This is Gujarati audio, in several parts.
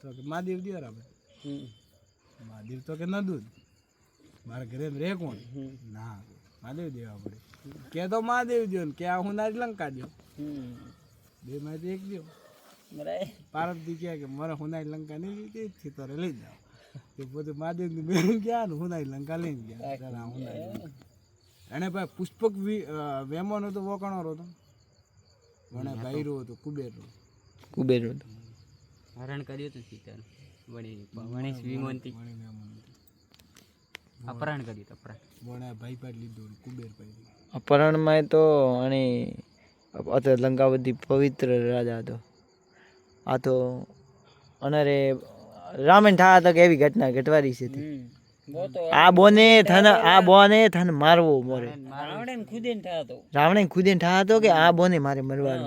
તો કે મહાદેવ દિયો રામે મહાદેવ તો કે ન દૂધ મારા ઘરે રે કોણ ના મહાદેવ દેવા પડે કે તો મહાદેવ દો ને કે આ હું ના લંકા દો બે માંથી એક દો પાર્વતી કહે કે મારે હુનાઈ લંકા નહીં લીધી થી તારે લઈ જાઓ તે પોતે મહાદેવ ની બેન ગયા ને હુનાઈ લંકા લઈને ગયા હુનાઈ એને ભાઈ પુષ્પક વેમો નો તો વોકણો હતો મને ભાઈરો હતો કુબેર હતો હરણ કર્યું હતું સીતાનું વણી વિમોનથી અપહરણ કર્યું હતું અપહરણ વણે ભાઈ પાડ લીધું કુબેર ભાઈ અપહરણમાં તો અને લંકાવતી પવિત્ર રાજા હતો આ તો અનરે રામેન થા તો એવી ઘટના ઘટવારી છે આ બોને થન મારવો મોરે રાવણે ખુદે થા હતો કે આ બોને મારે મરવાનો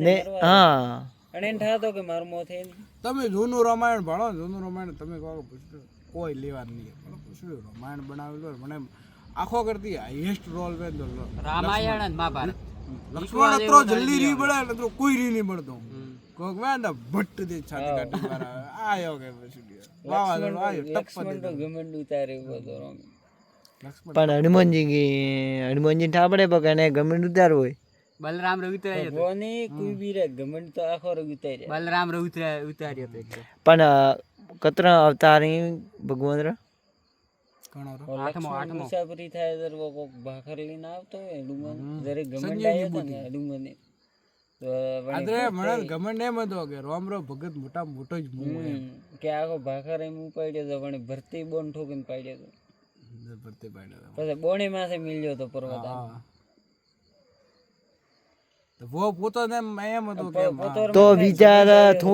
ને હા અને થા કે મારમો થઈ તમે જૂનું રામાયણ ભણો જૂનું રામાયણ તમે કહો કોઈ લેવા નહીં શું રામાયણ બનાવેલું મને આખો કરતી હાઈએસ્ટ રોલ વે રામાયણ અને મહાભારત લક્ષ્મણ અત્રો જલ્દી રી બળે ને તો કોઈ રી નહીં બળતો કોક વેંડા ભટ્ટ દે છાતી કાઢી મારા આયો કે પછી વાવા આયો લક્ષ્મણ તો ગમંડ ઉતારે બધો પણ હનુમાનજી ઠાપડે પકડે ગમંડ ઉતાર હોય બલરામ રે ઉતાર્યો હતો કોને કોઈ બીરે ગમંડ તો આખો રે ઉતાર્યો બલરામ રે ઉતાર્યો હતો એકદમ પણ કતરા અવતારી ભગવાન રા આઠમો મુસાફરી થાય દર કોક ભાખર લઈને આવતો હોય હનુમાન જરે ગમંડ આવ્યો હતો ને હનુમાને તો આદરે મને ગમંડ એમ હતો કે રામરો ભગત મોટા મોટો જ મું કે આખો ભાખર એમ ઉપાડ્યો તો પણ ભરતી બોન ઠોકીને પાડ્યો તો ભરતી પાડ્યો પછી બોણી માથે મિલ્યો તો પર્વત તો વો પોતો ને એમ હતો કે તો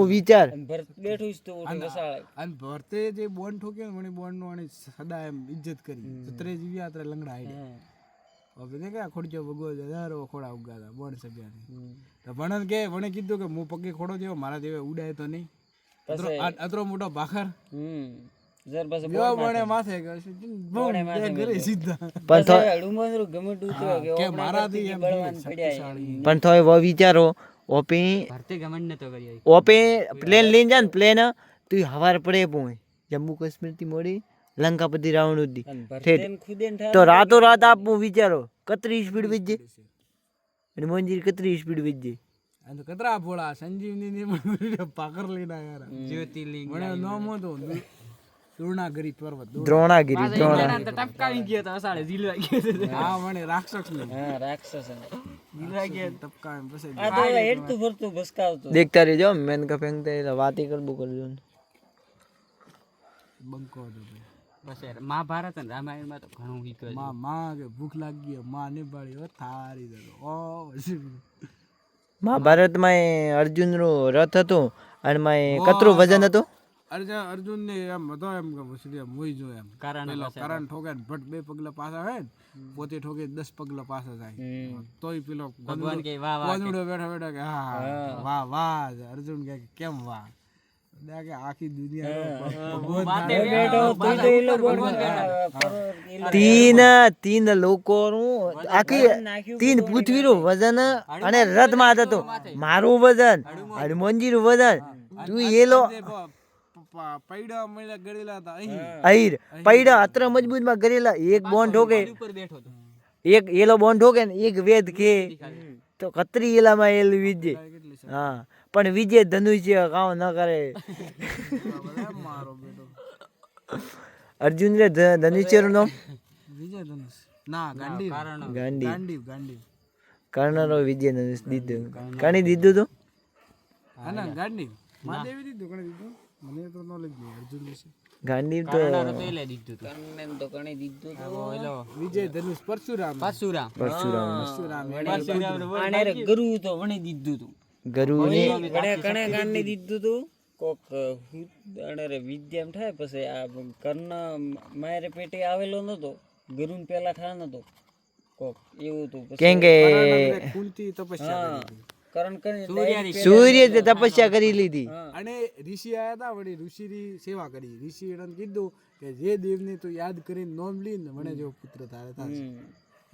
વિચાર ભરત બેઠું જ તો ઉઠી વસાળે અને ભરતે જે બોન ઠોક્યો ને મને બોન નો અને સદા એમ ઇજ્જત કરી સત્રે જીવ્યા ત્રે લંગડા આઈ હવે કે ખોડજો ભગો હજારો ખોડા ઉગાતા બોન સબ્યાની તો ભણન કે વણે કીધું કે હું પગે ખોડો થયો મારા દેવે ઉડાય તો નહીં અતરો મોટો ભાખર જર પાસે યો બણે માથે બોણે માથે ઘરે સીધા પણ તો હનુમાનરું ગમંડ ઉતર્યો કે મારાથી એમ બળવાન પડ્યા પણ તો એવો વિચારો ઓપે ભરતે ગમંડ નતો કર્યો ઓપે પ્લેન લઈને જા ને પ્લેન તું હવાર પડે પોય જમ્મુ કાશ્મીર થી મોડી લંકાપતિ રાવણ ઉદી ભરતેન ખુદેન થા તો રાતો રાત આપું વિચારો કતરી સ્પીડ વિજે હનુમાનજી કતરી સ્પીડ વિજે અને કતરા ભોળા સંજીવની ની પાકર લઈને આયા જ્યોતિર્લિંગ મને નામ હતો દ્રોણાગિરી પર્વત દ્રોણાગીરી ટપકાવી ગયો તો અસાડે જીલવા ગયો હા મને રાક્ષસ ને હા રાક્ષસ જીલવા ગયો ટપકાવી પછી આ તો હેડતું ફરતું ભસકાવતો દેખતા રહેજો મેન કા ફેંકતા વાતી કરબો કરજો બંકો હતો બસ યાર મહાભારત અને રામાયણ માં તો ઘણું વીક છે માં કે ભૂખ લાગી માં ને બાળી હો થારી દો ઓ મહાભારતમાં અર્જુન નું રથ હતું અને માં કતરું વજન હતું અર્જુન ને એમ હતો એમ કે પછી મોઈ જો એમ કારણ ઠોકે ભટ 2 પગલા પાછા હોય ને પોતે ઠોકે 10 પગલા પાછા જાય તોય પેલો ભગવાન કે વાહ વાહ બેઠા કે હા વાહ વાહ અર્જુન કે કેમ વાહ કે આખી દુનિયા તીન લોકો નું આખી 3 પૃથ્વી નું વજન અને રથ માં હતું મારું વજન હનુમાનજી નું વજન તું એલો પૈડા મળ્યા ગળેલા હતા અહીર પૈડા અત્ર મજબૂત માં ગરેલા એક બોન ઠોકે એક એલો બોન ઠોકે ને એક વેદ કે તો કતરી એલા માં એલ વિજે હા પણ વિજય ધનુષ્ય કામ ન કરે અર્જુન રે ધનુષ્ય નું નામ વિજય ધનુષ ના ગાંડીવ કર્ણનો વિજય ધનુષ દીધું કણી દીધું તું હા ગાંડીવ મહાદેવી દીધું કણી દીધું મને તો નોલેજ નહીં અર્જુન વિશે ગાંડીવ તો પેલે દીધું હતું કર્ણને તો કણી દીધું તો ઓલો વિજય ધનુષ પરશુરામ આને રે ગુરુ તો વણી દીધું તું ગરુ ને કણે કાણને દીધું તું કોક આને રે વિદ્યામ થાય પછી આ કર્ણ મારે પેટે આવેલો નતો ગુરુન પેલા થા નતો કોક એવું તું કેમ કે કુંતી તપસ્યા કરી કરણ કરીને સૂર્ય તપસ્યા કરી લીધી અને ઋષિ આયા હતા વળી ઋષિની સેવા કરી ઋષિ એને કીધું કે જે દેવને તું યાદ કરીને નોમ લી ને મને જેવો પુત્ર તારે થશે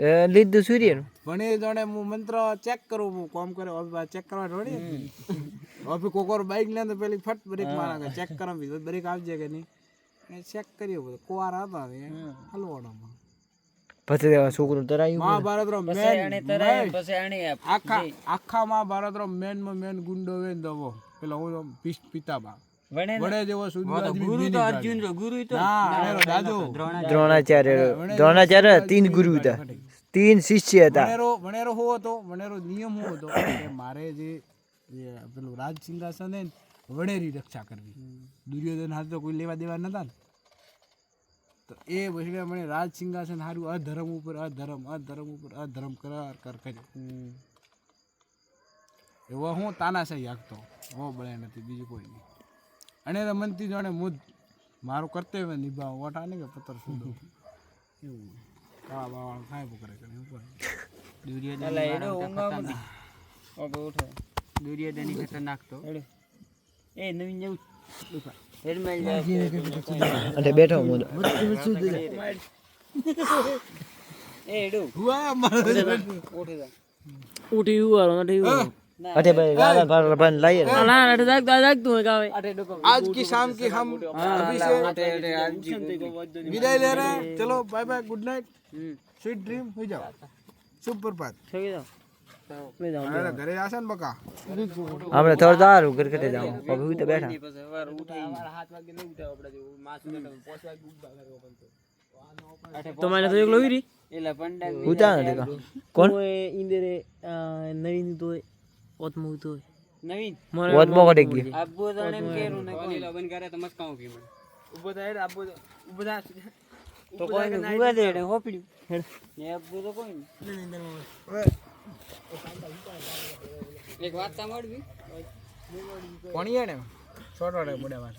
લીધું સૂર્યનું પણ એ જાણે હું મંત્ર ચેક કરું હું કોમ કરે ચેક કરવા થોડી હવે કોકોર બાઈક લે તો પેલી ફટ બ્રેક મારા ચેક કરવા બ્રેક આવજે કે નહીં ચેક કર્યો બધું કુવાર હતા હલવાડામાં પછી છોકરું તરાયું મહાભારત રો આને તરાય પછી આને આખા મહાભારત રો મેન માં મેન ગુંડો વેન દવો પેલો હું પિતાબા વણે વડે જેવો સુધી ગુરુ તો અર્જુન રો ગુરુ તો દાદુ દ્રોણાચાર્ય 3 ગુરુ હતા 3 શિષ્ય હતા વણેરો હો હતો વણેરો નિયમ હો હતો કે મારે જે પેલું રાજ સિંહાસન હે વણેરી રક્ષા કરવી દુર્યોધન હાથ તો કોઈ લેવા દેવા નતા ને તો એ પછી મને રાજ સિંહાસન હારું અધર્મ ઉપર અધર્મ કર કર્યો એવો હું તાનાશાહી હાકતો હો બળે નથી બીજું કોઈ નહીં અને તો મનથી જાણે મુદ મારું કર્તવ્ય નિભાવ ઓઠા ને કે પત્તર સુધો એવું કાળા બાવાળું ખાય કરે દુર્યોધન ખતરનાક તો એ નવીન જવું અને બેઠો હું એ એડું હુઆ મારે ઉઠી ઉવારો નથી અરે ભાઈ રાવણ ભાર બન લાઈએ आज की शाम की हम अभी से विदाई ले रहे हैं चलो bye bye good night sweet dream हो जाओ सुप्रभात घरे आसे ने बका આપણે થોડું ઘર કટે જાવ હવે તો બેઠા તમારે તો એકલો વીરી એલા પંડા ઉતા નથી કા કોણ ઇન્દરે નવીન તો ઓતમુ તો નવીન વોટ મો કટે ગયો આબુ જાણે એમ કેરું ને કોઈ બંધ કરે તો મસ્ત કાઉ પી મને ઉભો થાય આબો ઉભો થા તો કોઈ ને ગુવા દે ને હોપડ્યું ને આબુ તો કોઈ ને એક વાત સાંભળવી કોણીએ ને છોટો પડે વાત